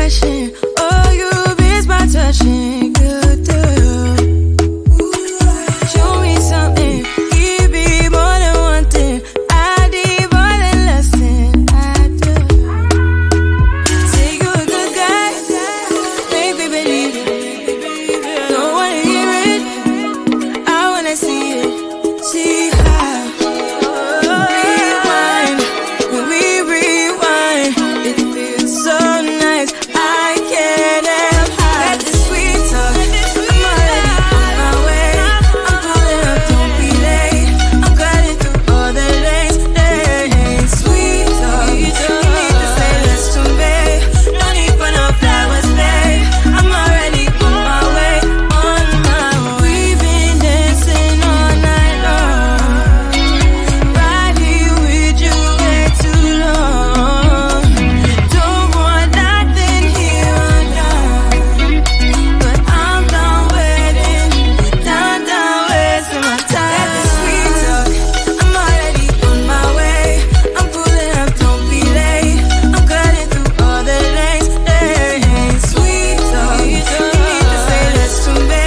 passion. Oh, you miss my touching. You do. Show me something. Give me more than one thing. I need more than less than I do. Say you a good guy. Make me believe it. Don't wanna hear it. I wanna see it. See how. Rewind. When we rewind, it feels so nice. I can't help how. Got this sweet talk. I'm already on my way. I'm pulling up, don't be late. I'm cutting through all the lanes. Sweet talk. You need to say less to me. No need for no flowers, babe. I'm already on my way. On my way. We've been dancing all night long. Right here with you way too long. Don't want nothing here or now. But I'm done waiting. Done wasting my time. Got this sweet talk. I'm already on my way. I'm pulling up, don't be late. I'm cutting through all the lanes. Sweet talk. You need to say less to me.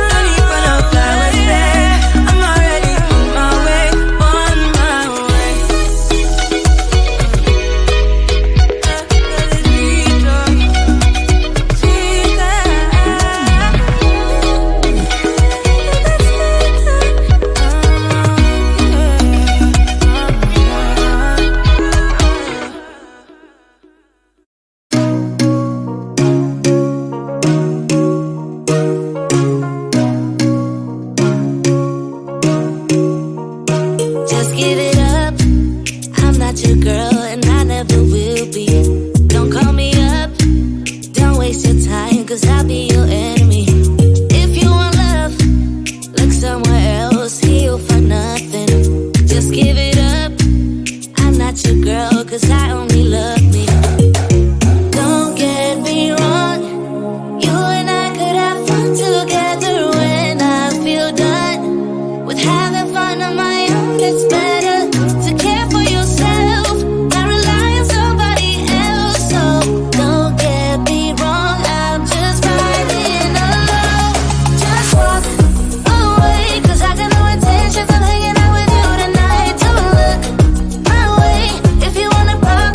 No need for no flowers, babe. I'm already on my way. On my way. Just give it up. I'm not your girl and I never will be. Don't call me up. Don't waste your time, cause I'll be your enemy. If you want love, look somewhere else. Here you'll find nothing. Just give it up. I'm not your girl, cause I only love me. Don't get me wrong. You and I could have fun together when I feel done with having fun on my own. It's better to care for yourself, not rely on somebody else. So don't get me wrong, I'm just riding alone. Just walk away, cause I got no intentions of hanging out with you tonight. Don't look my way if you wanna problem.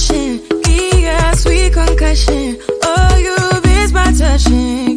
blushing. Yeah, sweet concussion. Oh, you miss my touching.